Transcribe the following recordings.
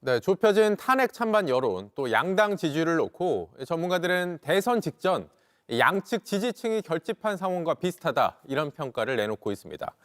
네, 좁혀진 탄핵 찬반 여론, 또 양당 지지율을 놓고 전문가들은 대선 직전 양측 지지층이 결집한 상황과 비슷하다 이런 평가를 내놓고 있습니다.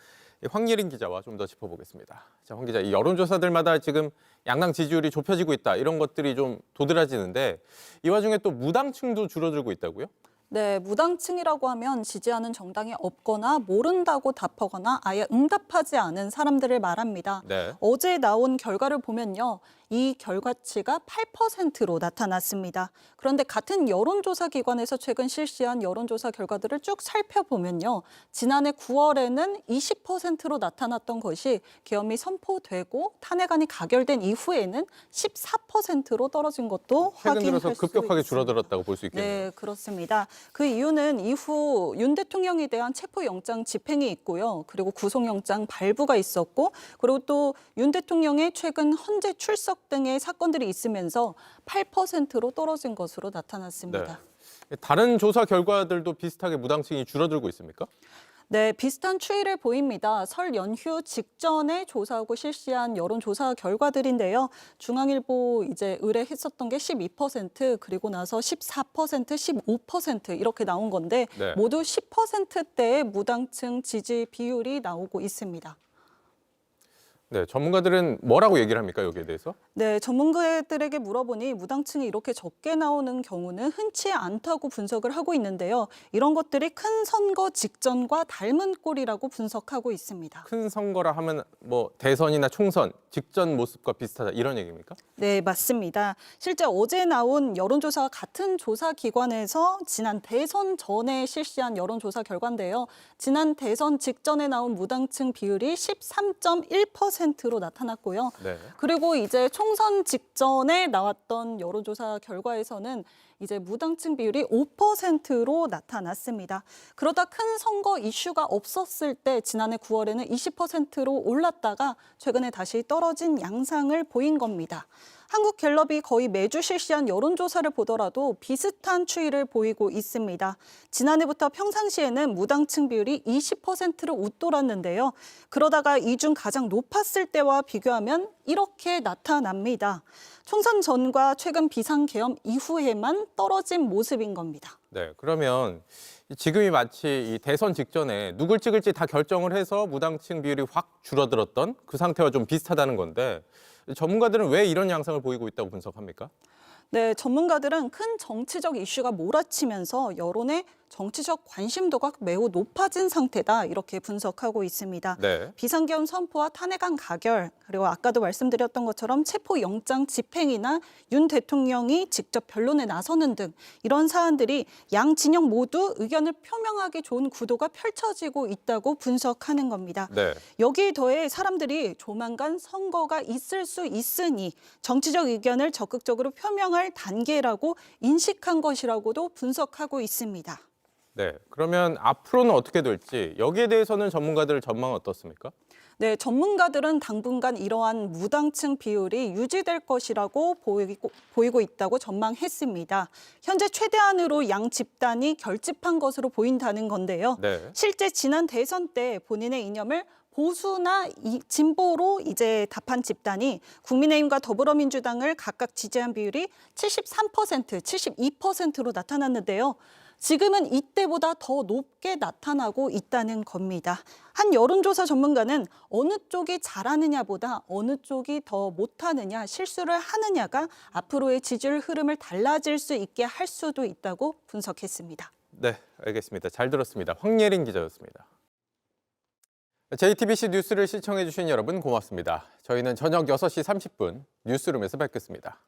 황예린 기자와 좀 더 짚어보겠습니다. 자, 황 기자, 이 여론조사들마다 지금 양당 지지율이 좁혀지고 있다 이런 것들이 좀 도드라지는데 이 와중에 또 무당층도 줄어들고 있다고요? 네, 무당층이라고 하면 지지하는 정당이 없거나 모른다고 답하거나 아예 응답하지 않은 사람들을 말합니다. 네. 어제 나온 결과를 보면요. 이 결과치가 8%로 나타났습니다. 그런데 같은 여론조사 기관에서 최근 실시한 여론조사 결과들을 쭉 살펴보면요. 지난해 9월에는 20%로 나타났던 것이 계엄이 선포되고 탄핵안이 가결된 이후에는 14%로 떨어진 것도 최근 확인할 들어서 수 급격하게 있습니다. 줄어들었다고 볼 수 있겠네요. 네, 그렇습니다. 그 이유는 이후 윤 대통령에 대한 체포영장 집행이 있고요. 그리고 구속영장 발부가 있었고, 그리고 또 윤 대통령의 최근 헌재 출석 등의 사건들이 있으면서 8%로 떨어진 것으로 나타났습니다. 네. 다른 조사 결과들도 비슷하게 무당층이 줄어들고 있습니까? 네, 비슷한 추이를 보입니다. 설 연휴 직전에 조사하고 실시한 여론조사 결과들인데요. 중앙일보 이제 의뢰했었던 게 12%, 그리고 나서 14%, 15% 이렇게 나온 건데 네. 모두 10%대의 무당층 지지 비율이 나오고 있습니다. 네, 전문가들은 뭐라고 얘기를 합니까, 여기에 대해서? 네, 전문가들에게 물어보니 무당층이 이렇게 적게 나오는 경우는 흔치 않다고 분석을 하고 있는데요. 이런 것들이 큰 선거 직전과 닮은 꼴이라고 분석하고 있습니다. 큰 선거라 하면 뭐 대선이나 총선 직전 모습과 비슷하다 이런 얘기입니까? 네, 맞습니다. 실제 어제 나온 여론조사와 같은 조사 기관에서 지난 대선 전에 실시한 여론조사 결과인데요. 지난 대선 직전에 나온 무당층 비율이 13.1%로 나타났고요. 네. 그리고 이제 총선 직전에 나왔던 여론조사 결과에서는 이제 무당층 비율이 5%로 나타났습니다. 그러다 큰 선거 이슈가 없었을 때 지난해 9월에는 20%로 올랐다가 최근에 다시 떨어진 양상을 보인 겁니다. 한국갤럽이 거의 매주 실시한 여론조사를 보더라도 비슷한 추이를 보이고 있습니다. 지난해부터 평상시에는 무당층 비율이 20%를 웃돌았는데요. 그러다가 이 중 가장 높았을 때와 비교하면 이렇게 나타납니다. 총선 전과 최근 비상계엄 이후에만 떨어진 모습인 겁니다. 네, 그러면 지금이 마치 이 대선 직전에 누굴 찍을지 다 결정을 해서 무당층 비율이 확 줄어들었던 그 상태와 좀 비슷하다는 건데 전문가들은 왜 이런 양상을 보이고 있다고 분석합니까? 네, 전문가들은 큰 정치적 이슈가 몰아치면서 여론의 정치적 관심도가 매우 높아진 상태다 이렇게 분석하고 있습니다. 네. 비상계엄 선포와 탄핵안 가결, 그리고 아까도 말씀드렸던 것처럼 체포영장 집행이나 윤 대통령이 직접 변론에 나서는 등 이런 사안들이 양 진영 모두 의견을 표명하기 좋은 구도가 펼쳐지고 있다고 분석하는 겁니다. 네. 여기에 더해 사람들이 조만간 선거가 있을 수 있으니 정치적 의견을 적극적으로 표명할 단계라고 인식한 것이라고도 분석하고 있습니다. 네. 그러면 앞으로는 어떻게 될지 여기에 대해서는 전문가들 전망은 어떻습니까? 네, 전문가들은 당분간 이러한 무당층 비율이 유지될 것이라고 보이고 있다고 전망했습니다. 현재 최대한으로 양 집단이 결집한 것으로 보인다는 건데요. 네. 실제 지난 대선 때 본인의 이념을 보수나 진보로 이제 답한 집단이 국민의힘과 더불어민주당을 각각 지지한 비율이 73%, 72%로 나타났는데요. 지금은 이때보다 더 높게 나타나고 있다는 겁니다. 한 여론조사 전문가는 어느 쪽이 잘하느냐보다 어느 쪽이 더 못하느냐, 실수를 하느냐가 앞으로의 지지율 흐름을 달라질 수 있게 할 수도 있다고 분석했습니다. 네, 알겠습니다. 잘 들었습니다. 황예린 기자였습니다. JTBC 뉴스를 시청해 주신 여러분 고맙습니다. 저희는 저녁 6시 30분 뉴스룸에서 뵙겠습니다.